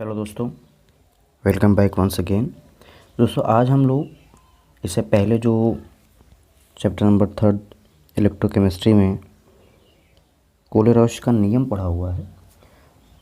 Hello दोस्तों, welcome back once again. दोस्तों आज हम लोग इससे पहले जो चैप्टर नंबर 3 इलेक्ट्रोकेमिस्ट्री में कोलेरॉश का नियम पढ़ा हुआ है,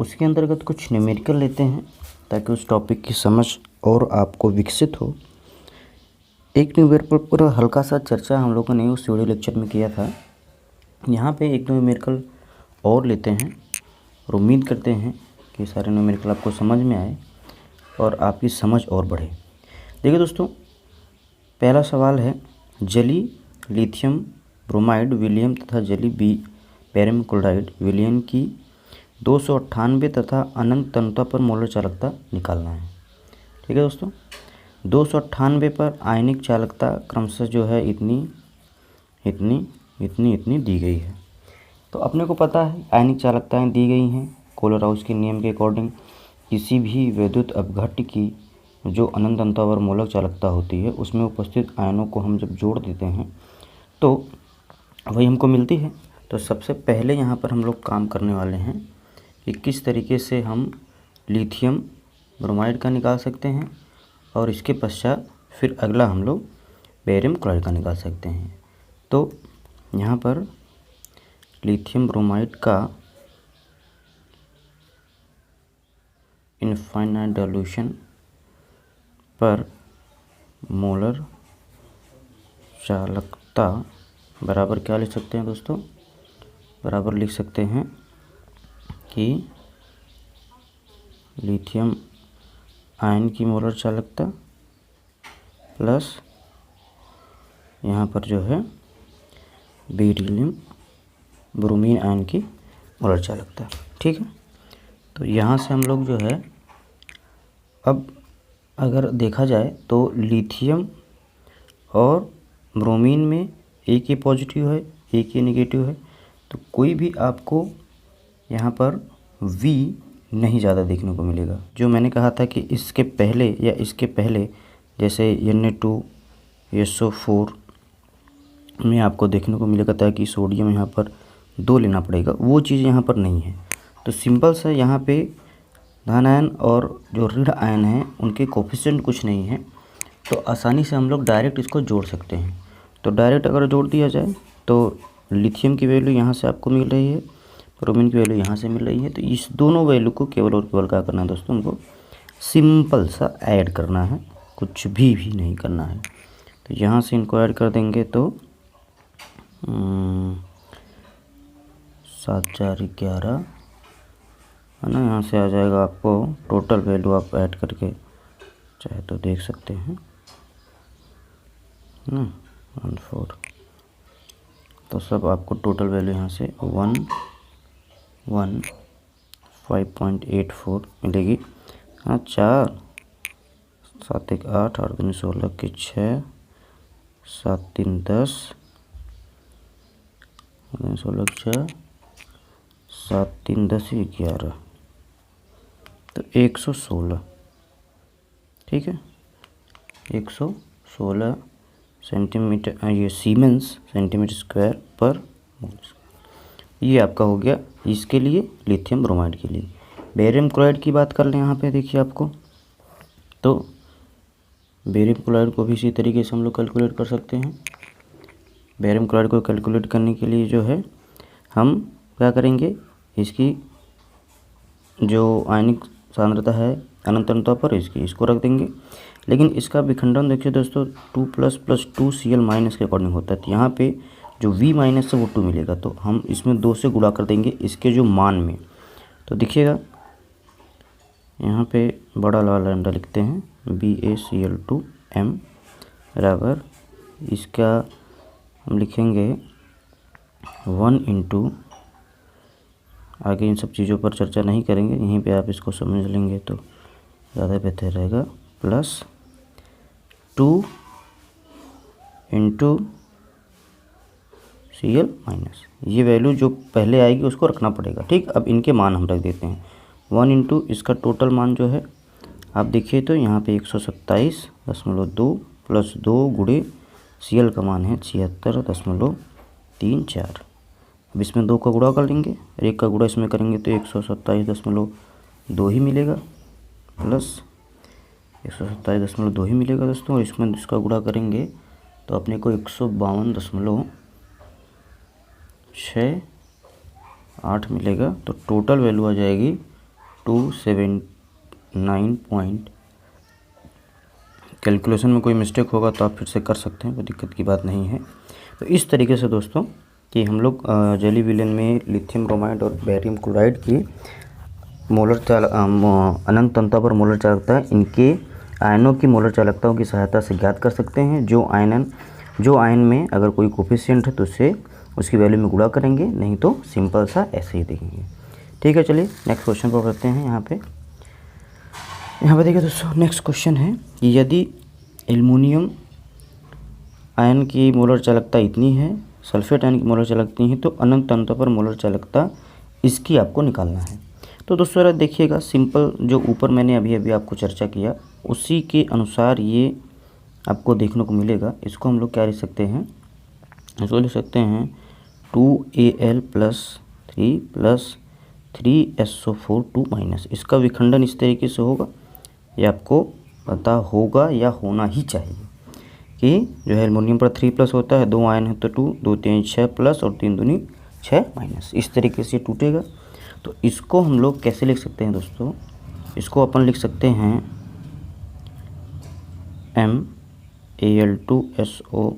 उसके अंतर्गत कुछ न्यूमेरिकल लेते हैं ताकि उस टॉपिक की समझ और आपको विकसित हो। एक न्यूमेरिकल पर हल्का सा चर्चा हम लोगों ने उस वीडियो लेक्चर में किया था। यहाँ पे एक न्यूमेरिकल और लेते हैं और उम्मीद करते हैं कि सारे न्यूमेरिकल आपको समझ में आए और आपकी समझ और बढ़े। देखिए दोस्तों, पहला सवाल है, जली लिथियम ब्रोमाइड विलियम तथा जली बेरियम क्लोराइड विलियन की 298 तथा अनंत तन्यता पर मोलर चालकता निकालना है। ठीक है दोस्तों, 298 पर आयनिक चालकता क्रमशः जो है इतनी दी गई है। तो अपने को पता है आयनिक चालकताएँ दी गई हैं। कोलेरॉश के नियम के अकॉर्डिंग किसी भी विद्युत अपघट्य की जो अनंत तन्यता पर मोलक चालकता होती है उसमें उपस्थित आयनों को हम जब जोड़ देते हैं तो वही हमको मिलती है। तो सबसे पहले यहाँ पर हम लोग काम करने वाले हैं कि किस तरीके से हम लिथियम ब्रोमाइड का निकाल सकते हैं और इसके पश्चात फिर अगला हम लोग बेरियम क्लोराइड का निकाल सकते हैं। तो यहाँ पर लिथियम ब्रोमाइड का इनफाइनाइट डाइल्यूशन पर मोलर चालकता बराबर क्या लिख सकते हैं दोस्तों? बराबर लिख सकते हैं कि लिथियम आयन की मोलर चालकता प्लस यहाँ पर जो है बेरिलियम ब्रोमीन आयन की मोलर चालकता। ठीक है, तो यहाँ से हम लोग जो है, अब अगर देखा जाए तो लिथियम और ब्रोमीन में एक ही पॉजिटिव है एक ही नेगेटिव है, तो कोई भी आपको यहाँ पर V नहीं ज़्यादा देखने को मिलेगा। जो मैंने कहा था कि इसके पहले या इसके पहले जैसे Na2SO4 में आपको देखने को मिलेगा था कि सोडियम यहाँ पर 2 लेना पड़ेगा, वो चीज़ यहाँ पर नहीं है। तो सिंपल सा यहाँ पे धन आयन और जो ऋण आयन हैं उनके कोफिशिएंट कुछ नहीं है, तो आसानी से हम लोग डायरेक्ट इसको जोड़ सकते हैं। तो डायरेक्ट अगर जोड़ दिया जाए तो लिथियम की वैल्यू यहाँ से आपको मिल रही है, ब्रोमीन की वैल्यू यहाँ से मिल रही है, तो इस दोनों वैल्यू को केवल और केवल क्या करना है दोस्तों? हमको सिंपल सा ऐड करना है, कुछ भी नहीं करना है। तो यहाँ से इनको ऐड कर देंगे तो 7 4 11 है ना, यहाँ से आ जाएगा आपको टोटल वैल्यू, आप ऐड करके चाहे तो देख सकते हैं ना 14। तो सब आपको टोटल वैल्यू यहाँ से 115.84 मिलेगी। हाँ, 4 7 1 8 8 2 16 के 6 7 3 10 16 6 7 3 10 11, तो 116। ठीक है, 116 सेंटीमीटर, ये सीमेंस सेंटीमीटर स्क्वायर पर मोल। ये आपका हो गया इसके लिए लिथियम ब्रोमाइड के लिए। बेरियम क्लोराइड की बात कर लें यहाँ पे, देखिए आपको, तो बेरियम क्लोराइड को भी इसी तरीके से हम लोग कैलकुलेट कर सकते हैं। बेरियम क्लोराइड को कैलकुलेट करने के लिए जो है हम क्या करेंगे, इसकी जो आयनिक सांद्रता है अनंत तन्यता पर इसको रख देंगे, लेकिन इसका विखंडन देखिए दोस्तों 2 + 2 Cl- के अकॉर्डिंग होता है। तो यहाँ पे जो V- है वो 2 मिलेगा, तो हम इसमें 2 से गुणा कर देंगे इसके जो मान में। तो देखिएगा यहाँ पे बड़ा वाला लैम्डा लिखते हैं BaCl2M बराबर, इसका हम लिखेंगे 1 × आगे इन सब चीज़ों पर चर्चा नहीं करेंगे, यहीं पे आप इसको समझ लेंगे तो ज़्यादा बेहतर रहेगा, प्लस 2 × Cl-। ये वैल्यू जो पहले आएगी उसको रखना पड़ेगा। ठीक, अब इनके मान हम रख देते हैं। 1 × इसका टोटल मान जो है आप देखिए तो यहाँ पे 127.2 + 2 × Cl का मान है 76.34। अब इसमें 2 का गुणा कर लेंगे और 1 का गुणा इसमें करेंगे तो 127.2 ही मिलेगा। प्लस 127.2 ही मिलेगा दोस्तों। और इसमें इसका गुणा करेंगे तो अपने को 152.68 मिलेगा। तो टोटल वैल्यू आ जाएगी 279 कैलकुलेशन में कोई मिस्टेक होगा तो आप फिर से कर सकते हैं, कोई दिक्कत की बात नहीं है। तो इस तरीके से दोस्तों कि हम लोग जेली विलेन में लिथियम ब्रोमाइड और बेरियम क्लोराइड की मोलर अनंत तंत्र पर मोलर चालकता इनके आयनों की मोलर चालकताओं की सहायता से ज्ञात कर सकते हैं। जो आयन में अगर कोई कोफिशिएंट है तो उससे उसकी वैल्यू में गुणा करेंगे, नहीं तो सिंपल सा ऐसे ही देखेंगे। ठीक है, चलिए नेक्स्ट क्वेश्चन पर बढ़ते हैं। यहाँ पे देखिए दोस्तों, नेक्स्ट क्वेश्चन है कि यदि एल्युमिनियम आयन की मोलर चालकता इतनी है, सल्फेट आयन की मोलर चालकता है, तो अनंत तंत्र पर मोलर चालकता इसकी आपको निकालना है। तो दोस्तों जरा देखिएगा, सिंपल जो ऊपर मैंने अभी आपको चर्चा किया उसी के अनुसार ये आपको देखने को मिलेगा। इसको हम लोग क्या लिख सकते हैं, इसको लिख सकते हैं 2Al + 3 + 3SO4 2-। इसका विखंडन इस तरीके से होगा, ये आपको पता होगा या होना ही चाहिए कि जो है एल्युमिनियम पर 3+ होता है, 2 आयन है तो 2, 2 3 6+ और 3 दूनी 6-। इस तरीके से टूटेगा। तो इसको हम लोग कैसे लिख सकते हैं दोस्तों, इसको अपन लिख सकते हैं MAl2SO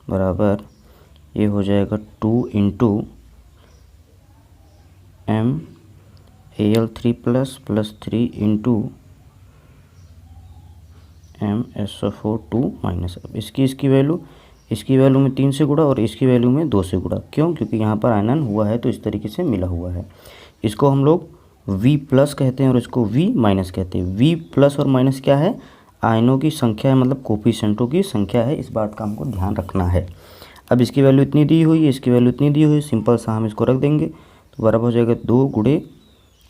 बराबर ये हो जाएगा 2 × MAl3+ + 3 × MSO4 2-। अब इसकी वैल्यू में 3 से गुणा और इसकी वैल्यू में 2 से गुणा। क्यों? क्योंकि यहाँ पर आयनन हुआ है तो इस तरीके से मिला हुआ है। इसको हम लोग V+ कहते हैं और इसको V- कहते हैं। V+ और माइनस क्या है, आयनों की संख्या है, मतलब कोफिशिएंटों की संख्या है। इस बात का हमको ध्यान रखना है। अब इसकी वैल्यू इतनी दी हुई है, इसकी वैल्यू इतनी दी हुई है, सिंपल सा हम इसको रख देंगे तो बराबर हो जाएगा 2 ×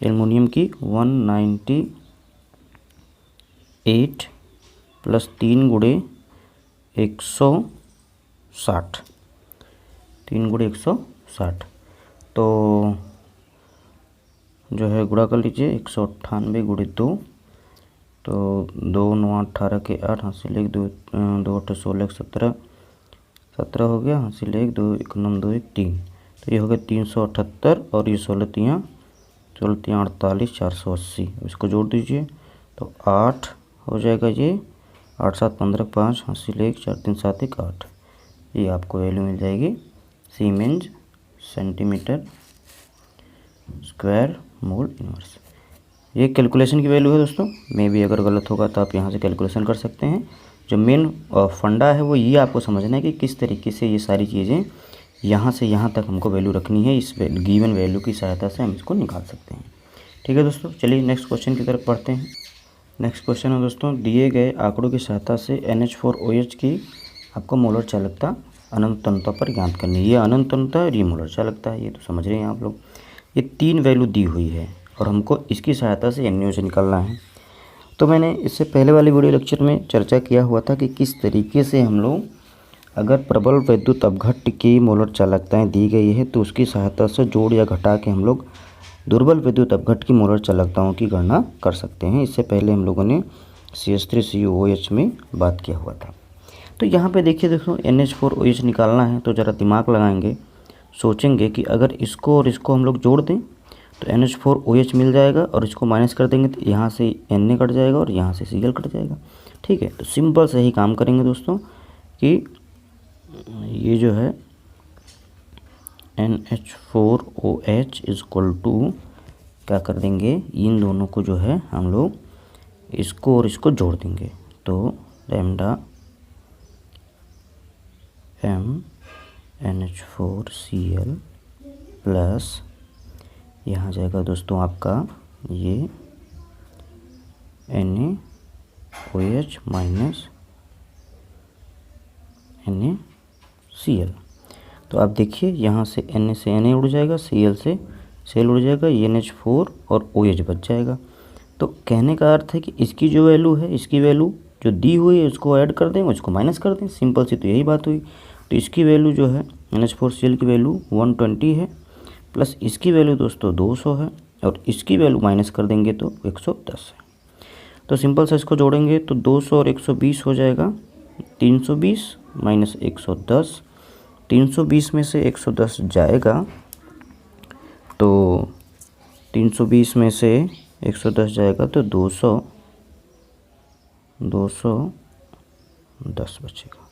एल्युमिनियम की 198 + 3 × 160, 3 × 160। तो जो है गुणा कर लीजिए 198 × 2, तो 2 9 18 के 8, हाँ से लेके 2 8 16 17 17 हो गया, हाँ से लेके 2 1 9 2 1 3, तो ये हो गया 378 और ये 16 3 48 480। इसको जोड़ दीजिए तो 8 हो जाएगा, ये 8 7 15 5, हाँ से लेके 4 3 7 1 8। ये आपको वैल्यू मिल जाएगी siemens centimetre square mole inverse. ये कैलकुलेशन की वैल्यू है दोस्तों। मे भी अगर गलत होगा तो आप यहाँ से कैलकुलेशन कर सकते हैं। जो मेन फंडा है वो ये आपको समझना है कि किस तरीके से ये सारी चीज़ें यहाँ से यहाँ तक हमको वैल्यू रखनी है। इस गिवन वैल्यू की सहायता से हम इसको निकाल सकते हैं। ठीक है दोस्तों, चलिए नेक्स्ट क्वेश्चन की तरफ बढ़ते हैं। नेक्स्ट क्वेश्चन है दोस्तों, दिए गए आंकड़ों की सहायता से NH4OH की आपको मोलर चालकता अनंत तंत्र पर ज्ञात करनी है। ये अनंत तंत्र और ये मोलर चालकता है, ये तो समझ रहे हैं आप लोग। ये 3 वैल्यू दी हुई है और हमको इसकी सहायता से NaOH निकालना है। तो मैंने इससे पहले वाले वीडियो लेक्चर में चर्चा किया हुआ था कि किस तरीके से हम लोग अगर प्रबल विद्युत अपघट्य की मोलर चालकताएँ दी गई है तो उसकी सहायता से जोड़ या घटा के हम लोग दुर्बल विद्युत अपघट्य की मोलर चालकताओं की गणना कर सकते हैं। इससे पहले हम लोगों ने CH3CuOH में बात किया हुआ था। तो यहाँ पे देखिए दोस्तों, NH4OH निकालना है तो ज़रा दिमाग लगाएंगे, सोचेंगे कि अगर इसको और इसको हम लोग जोड़ दें तो NH4OH मिल जाएगा और इसको माइनस कर देंगे तो यहाँ से Na कट जाएगा और यहाँ से Cl कट जाएगा। ठीक है, तो सिंपल से ही काम करेंगे दोस्तों कि ये जो है NH4OH = क्या कर देंगे, इन दोनों को जो है हम लोग इसको और इसको जोड़ देंगे तो लैम्डा m NH4Cl प्लस यहाँ जाएगा दोस्तों आपका ये NaOH माइनस NaCl। तो आप देखिए यहाँ से Na से Na उड़ जाएगा, Cl से Cl उड़ जाएगा, NH4 और OH बच जाएगा। तो कहने का अर्थ है कि इसकी जो वैल्यू है, इसकी वैल्यू जो दी हुई है उसको ऐड कर दें, उसको माइनस कर दें, सिंपल सी तो यही बात हुई। तो इसकी वैल्यू जो है NH4Cl की वैल्यू 120 है प्लस इसकी वैल्यू दोस्तों 200 है। और इसकी वैल्यू माइनस कर देंगे तो 110 है। तो सिंपल सा इसको जोड़ेंगे तो 200 और 120 हो जाएगा 320 माइनस 110। 320 में से 110 जाएगा तो 320 में से 110 जाएगा तो 210 बचेगा।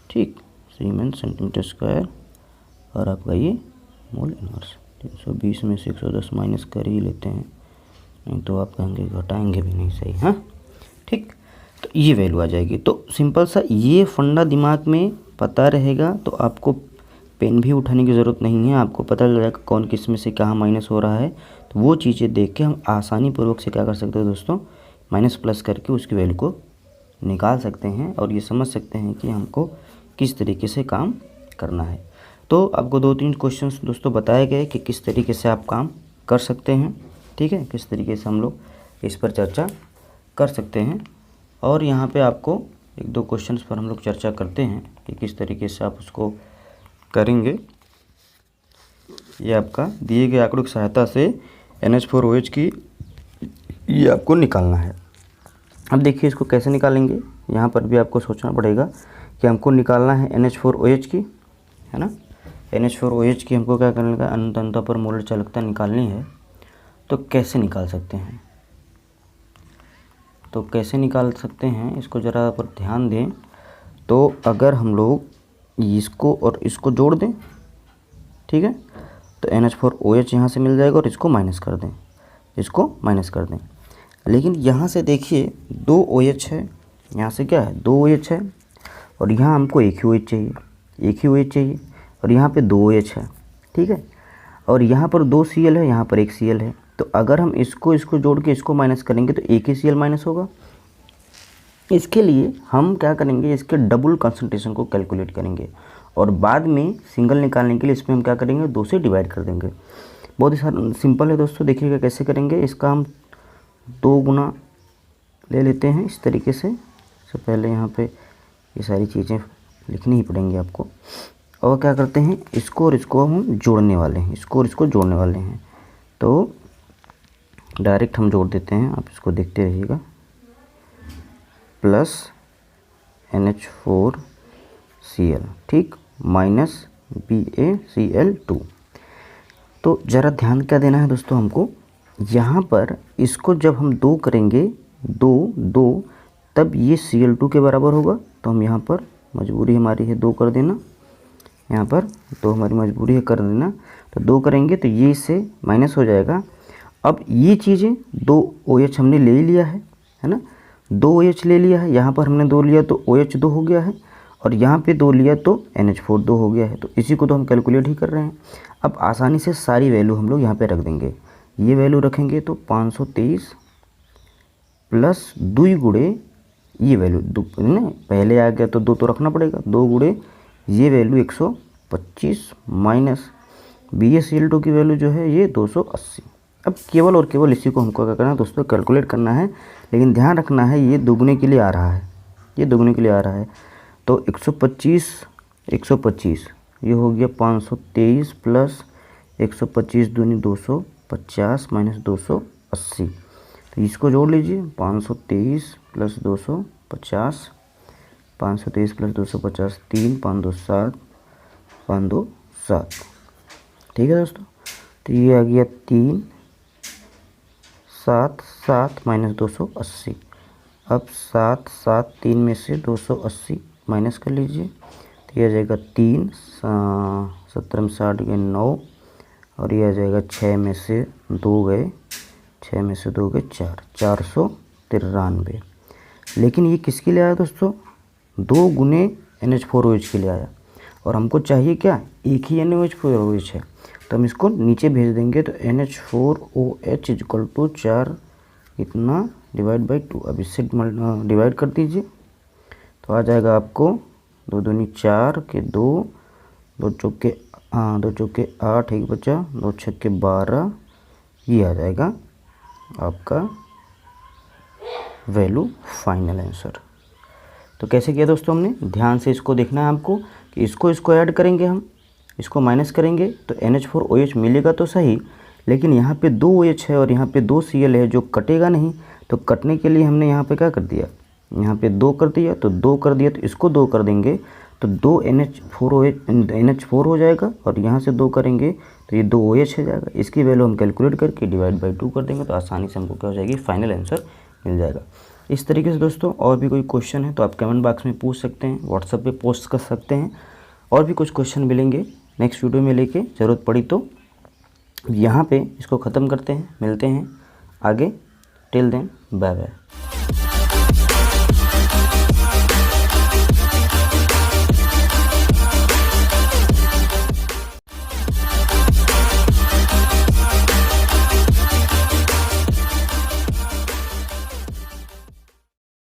ठीक, सीमेंस सेंटीमीटर स्क्वायर और आपका ये मोल इनवर्स। 320 में से 110 माइनस कर ही लेते हैं, नहीं तो आप कहेंगे घटाएंगे भी नहीं, सही। हाँ ठीक, तो ये वैल्यू आ जाएगी। तो सिंपल सा ये फंडा दिमाग में पता रहेगा तो आपको पेन भी उठाने की ज़रूरत नहीं है, आपको पता चल जाएगा कौन किस में से कहाँ माइनस हो रहा है। तो वो चीज़ें देख के हम आसानी पूर्वक से क्या कर सकते हैं दोस्तों, माइनस प्लस करके उसकी वैल्यू को निकाल सकते हैं और ये समझ सकते हैं कि हमको किस तरीके से काम करना है। तो आपको 2-3 क्वेश्चंस दोस्तों बताए गए कि किस तरीके से आप काम कर सकते हैं। ठीक है, किस तरीके से हम लोग इस पर चर्चा कर सकते हैं। और यहाँ पे आपको 1-2 क्वेश्चंस पर हम लोग चर्चा करते हैं कि किस तरीके से आप उसको करेंगे। ये आपका दिए गए आंकड़ों की सहायता से NH4OH की ये आपको निकालना है। अब देखिए इसको कैसे निकालेंगे, यहाँ पर भी आपको सोचना पड़ेगा कि हमको निकालना है NH4OH की, है ना। NH4OH की हमको क्या करने का, अनंत अंतों पर मोलर चालकता निकालनी है। तो कैसे निकाल सकते हैं, तो कैसे निकाल सकते हैं इसको ज़रा पर ध्यान दें। तो अगर हम लोग इसको और इसको जोड़ दें, ठीक है, तो NH4OH यहाँ से मिल जाएगा और इसको माइनस कर दें, इसको माइनस कर दें। लेकिन यहाँ से देखिए 2 OH है, यहाँ से क्या है 2 OH है और यहाँ हमको एक ही OH चाहिए, एक ही OH चाहिए और यहाँ पे 2 OH है। ठीक है, और यहाँ पर 2 Cl है, यहाँ पर एक Cl है। तो अगर हम इसको जोड़ के इसको माइनस करेंगे तो एक ही Cl माइनस होगा। इसके लिए हम क्या करेंगे, इसके डबल कंसंट्रेशन को कैलकुलेट करेंगे और बाद में सिंगल निकालने के लिए इसमें हम क्या करेंगे, 2 से डिवाइड कर देंगे। बहुत ही सिंपल है दोस्तों, देखिएगा कैसे करेंगे। इसका हम 2 गुना ले लेते हैं इस तरीके से। सबसे पहले यहाँ पे ये सारी चीज़ें लिखनी ही पड़ेंगी आपको। और क्या करते हैं, इसको और इसको हम जोड़ने वाले हैं, इसको और इसको जोड़ने वाले हैं। तो डायरेक्ट हम जोड़ देते हैं, आप इसको देखते रहिएगा। प्लस NH4Cl, ठीक, माइनस BaCl2। तो ज़रा ध्यान क्या देना है दोस्तों हमको, यहाँ पर इसको जब हम 2 करेंगे, 2 तब ये Cl2 के बराबर होगा। तो हम यहाँ पर मजबूरी हमारी है 2 कर देना, यहाँ पर 2 हमारी मजबूरी है कर देना। तो 2 करेंगे तो ये इससे माइनस हो जाएगा। अब ये चीज़ें 2 OH हमने ले लिया है ना, 2 OH ले लिया है, यहाँ पर हमने 2 लिया तो OH 2 हो गया है और यहाँ पे 2 लिया तो NH4 2 हो गया है। तो इसी को तो हम कैलकुलेट ही कर रहे हैं। अब आसानी से सारी वैल्यू हम लोग यहाँ पे रख देंगे। ये वैल्यू रखेंगे तो 523 प्लस 2 गुणे ये वैल्यू ना, पहले आ गया तो 2 तो रखना पड़ेगा, 2 गुणे ये वैल्यू 125 माइनस BaCl2 की वैल्यू जो है ये 280। अब केवल और केवल इसी को हमको क्या करना है दोस्तों, कैलकुलेट करना है। लेकिन ध्यान रखना है ये दुगने के लिए आ रहा है, ये दुगने के लिए आ रहा है। तो 125 ये हो गया 523 प्लस 125 दूनी 250 माइनस 280। तो इसको जोड़ लीजिए, 523 प्लस 250, 523 प्लस 250 3, 5 2 7, 5 2 7। ठीक है दोस्तों, तो ये आ गया 3 7 7 माइनस 280। अब 7 7 3 में से 280 माइनस कर लीजिए, तो ये आ जाएगा 3, 17 में 60 गए 9 और ये आ जाएगा 6 में से 2 गए 6 में से 2 गए 4, 493। लेकिन ये किसके लिए आया दोस्तों, 2 गुने NH4OH के लिए आया और हमको चाहिए क्या, एक ही NH4OH है। तो हम इसको नीचे भेज देंगे तो NH4OH इक्वल टू 4 इतना डिवाइड बाई 2। अब इससे डिवाइड कर दीजिए तो आ जाएगा आपको 2 दूनी 4 के 2, 2 चौके 8 एक बचा, 2 छक्के 12। ये आ जाएगा आपका वैल्यू फाइनल आंसर। तो कैसे किया दोस्तों हमने, ध्यान से इसको देखना है आपको कि इसको ऐड करेंगे, हम इसको माइनस करेंगे तो NH4OH मिलेगा तो सही, लेकिन यहाँ पे 2 OH है और यहाँ पे 2 Cl है जो कटेगा नहीं। तो कटने के लिए हमने यहाँ पे क्या कर दिया, यहाँ पे 2 कर दिया, तो 2 कर दिया तो इसको 2 कर देंगे तो 2 NH4 हो जाएगा, और यहाँ से 2 करेंगे तो ये 2 OH हो जाएगा। इसकी वैल्यू हम कैलकुलेट करके डिवाइड बाई 2 कर देंगे तो आसानी से हमको क्या हो जाएगी, फाइनल आंसर मिल जाएगा। इस तरीके से दोस्तों और भी कोई क्वेश्चन है तो आप कमेंट बॉक्स में पूछ सकते हैं, व्हाट्सएप पे पोस्ट कर सकते हैं। और भी कुछ क्वेश्चन मिलेंगे नेक्स्ट वीडियो में लेके, ज़रूरत पड़ी तो। यहाँ पे इसको ख़त्म करते हैं, मिलते हैं आगे। Till then bye bye.